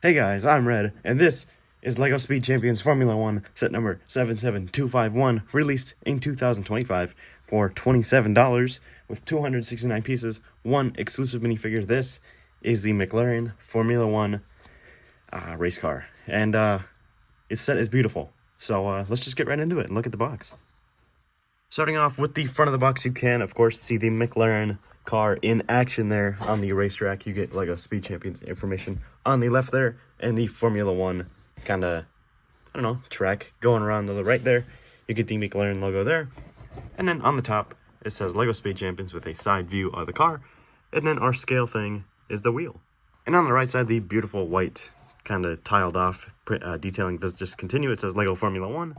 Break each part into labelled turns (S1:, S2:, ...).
S1: Hey guys, I'm Red, and this is LEGO Speed Champions Formula 1 set number 77251, released in 2025 for $27 with 269 pieces, one exclusive minifigure. This is the McLaren Formula 1 race car, and its set is beautiful. So let's just get right into it and look at the box. Starting off with the front of the box, you can, of course, see the McLaren car in action there on the racetrack. You get LEGO Speed Champions information on the left there, and the Formula 1 kind of, track going around to the right there. You get the McLaren logo there. And then on the top, it says LEGO Speed Champions with a side view of the car. And then our scale thing is the wheel. And on the right side, the beautiful white, kind of tiled off detailing does just continue. It says LEGO Formula 1.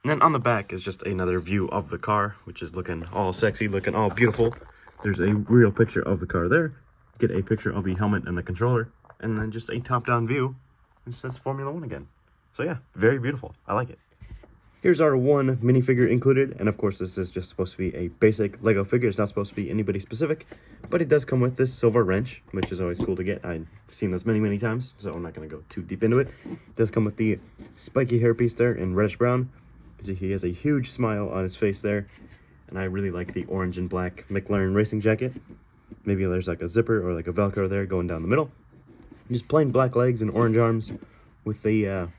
S1: And then on the back is just another view of the car, which is looking all sexy, looking all beautiful. There's a real picture of the car there. Get a picture of the helmet and the controller. And then just a top-down view. It says Formula 1 again. So yeah, very beautiful. I like it. Here's our one minifigure included. And of course, this is just supposed to be a basic LEGO figure. It's not supposed to be anybody specific. But it does come with this silver wrench, which is always cool to get. I've seen this many, many times, so I'm not going to go too deep into it. It does come with the spiky hairpiece there in reddish brown. He has a huge smile on his face there, and I really like the orange and black McLaren racing jacket. Maybe there's like a zipper or like a Velcro there going down the middle. Just plain black legs and orange arms with a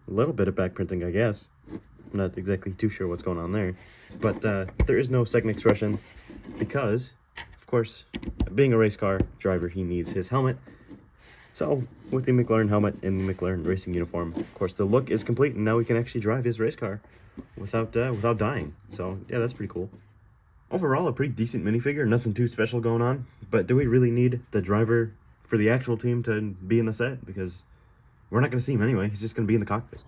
S1: little bit of back printing, I guess. I'm not exactly too sure what's going on there, but there is no second expression because, of course, being a race car driver, he needs his helmet. So, with the McLaren helmet and the McLaren racing uniform, of course, the look is complete, and now we can actually drive his race car without dying. So, yeah, that's pretty cool. Overall, a pretty decent minifigure, nothing too special going on. But do we really need the driver for the actual team to be in the set? Because we're not going to see him anyway. He's just going to be in the cockpit.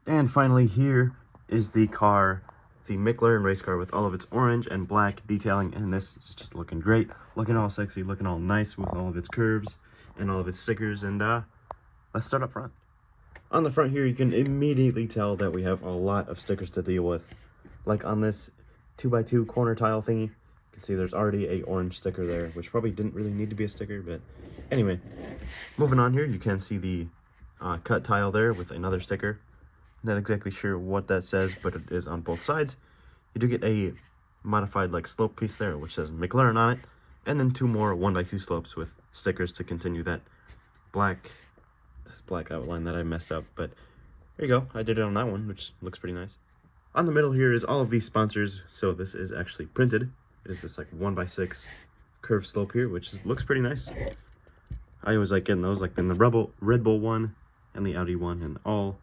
S1: And finally, here is the car, the McLaren race car with all of its orange and black detailing. And this is just looking great, looking all sexy, looking all nice with all of its curves and all of its stickers. And let's start up front. On the front here, you can immediately tell that we have a lot of stickers to deal with. Like on this 2x2 corner tile thingy, you can see there's already a orange sticker there, which probably didn't really need to be a sticker, but anyway. Moving on here, you can see the cut tile there with another sticker. Not exactly sure what that says, but it is on both sides. You do get a modified like slope piece there, which says McLaren on it, and then two more 1x2 slopes with stickers to continue that black outline that I messed up. But there you go, I did it on that one, which looks pretty nice. On the middle here is all of these sponsors, so this is actually printed. It is this like 1x6 curved slope here, which looks pretty nice. I always like getting those, like in the Red Bull one and the Audi one, and all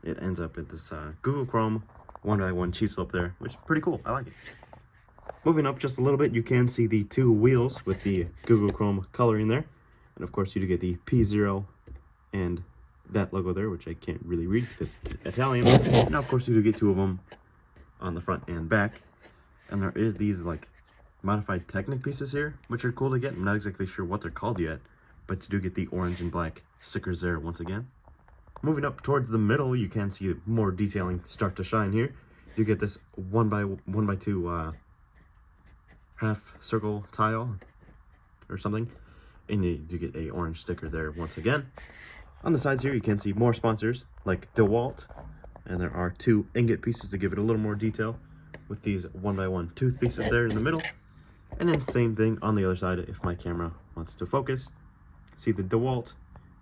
S1: it ends up at this Google Chrome 1x1 cheese slope there, which is pretty cool. I like it. Moving up just a little bit, you can see the two wheels with the Google Chrome coloring there. And of course, you do get the P0 and that logo there, which I can't really read because it's Italian. And of course, you do get two of them on the front and back. And there is these like modified Technic pieces here, which are cool to get. I'm not exactly sure what they're called yet, but you do get the orange and black stickers there once again. Moving up towards the middle, you can see more detailing start to shine here. You get this 1x2 half circle tile or something, and you do get a orange sticker there once again. On the sides here, you can see more sponsors like DeWalt, and there are two ingot pieces to give it a little more detail with these 1x1 tooth pieces there in the middle. And then same thing on the other side if my camera wants to focus. See the DeWalt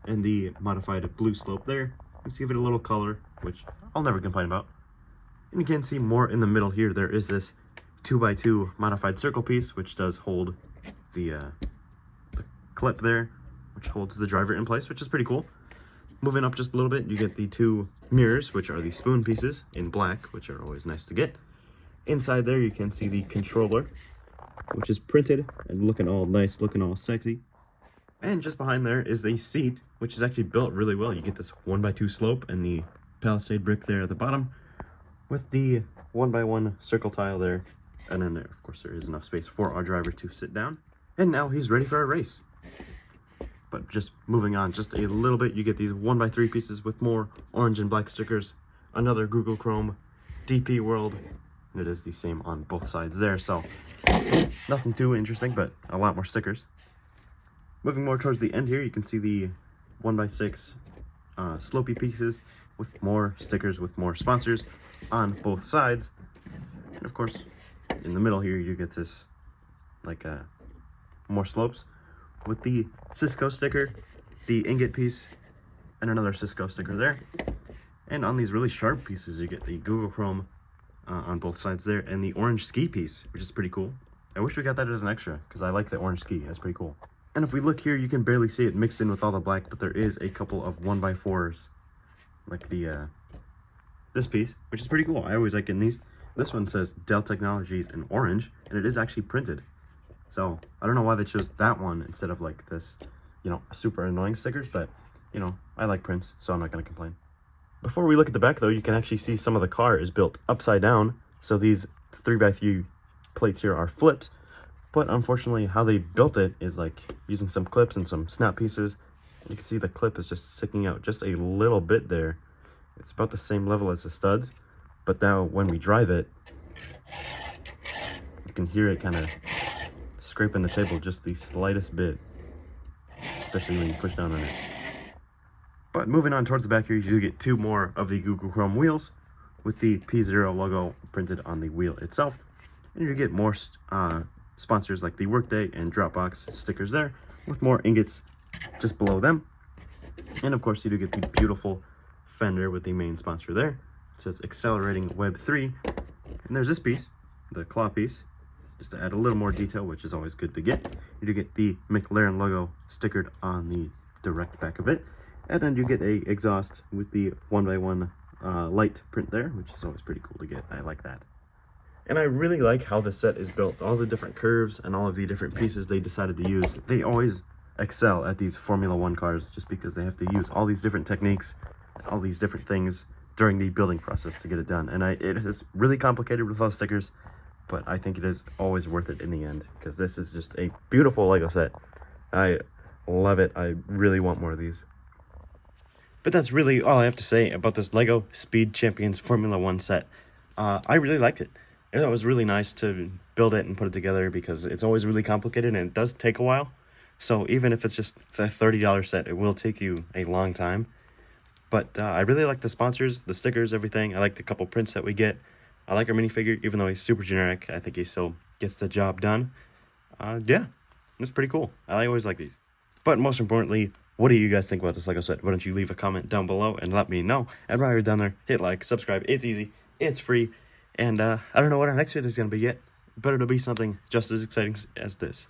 S1: and the modified blue slope there. Let's give it a little color, which I'll never complain about. And you can see more in the middle here. There is this 2x2 modified circle piece, which does hold the clip there, which holds the driver in place, which is pretty cool. Moving up just a little bit, you get the two mirrors, which are the spoon pieces in black, which are always nice to get. Inside there, you can see the controller, which is printed and looking all nice, looking all sexy. And just behind there is the seat, which is actually built really well. You get this 1x2 slope and the palisade brick there at the bottom with the 1x1 circle tile there. And then, of course, there is enough space for our driver to sit down. And now he's ready for a race. But just moving on just a little bit, you get these 1x3 pieces with more orange and black stickers. Another Google Chrome DP World. And it is the same on both sides there. So nothing too interesting, but a lot more stickers. Moving more towards the end here, you can see the 1x6 slopey pieces with more stickers, with more sponsors on both sides. And of course, in the middle here, you get this like more slopes with the Cisco sticker, the ingot piece, and another Cisco sticker there. And on these really sharp pieces, you get the Google Chrome on both sides there, and the orange ski piece, which is pretty cool. I wish we got that as an extra, because I like the orange ski. That's pretty cool. And if we look here, you can barely see it mixed in with all the black, but there is a couple of 1x4s, like the this piece, which is pretty cool. I always like getting these. This one says Dell Technologies in orange, and it is actually printed. So I don't know why they chose that one instead of like this, you know, super annoying stickers, but you know, I like prints, so I'm not going to complain. Before we look at the back though, you can actually see some of the car is built upside down. So these 3x3 plates here are flipped, but unfortunately how they built it is like using some clips and some snap pieces. And you can see the clip is just sticking out just a little bit there. It's about the same level as the studs, but now when we drive it, you can hear it kind of scraping the table just the slightest bit, especially when you push down on it. But moving on towards the back here, you do get two more of the Google Chrome wheels with the P0 logo printed on the wheel itself. And you get more sponsors like the Workday and Dropbox stickers there, with more ingots just below them. And of course, you do get the beautiful fender with the main sponsor there. It says Accelerating Web 3. And there's this piece, the claw piece, just to add a little more detail, which is always good to get. You do get the McLaren logo stickered on the direct back of it. And then you get a exhaust with the 1x1 light print there, which is always pretty cool to get. I like that. And I really like how the set is built. All the different curves and all of the different pieces they decided to use. They always excel at these Formula 1 cars just because they have to use all these different techniques, all these different things during the building process to get it done. And it is really complicated with all the stickers, but I think it is always worth it in the end because this is just a beautiful Lego set. I love it. I really want more of these. But that's really all I have to say about this Lego Speed Champions Formula 1 set. I really liked it. It was really nice to build it and put it together because it's always really complicated and it does take a while. So even if it's just the $30 set, it will take you a long time. But I really like the sponsors, the stickers, everything. I like the couple prints that we get. I like our minifigure, even though he's super generic. I think he still gets the job done. Yeah, it's pretty cool. I always like these. But most importantly, what do you guys think about this Lego set? Why don't you leave a comment down below and let me know. And while you're down there, hit like, subscribe. It's easy. It's free. And I don't know what our next video is going to be yet, but it'll be something just as exciting as this.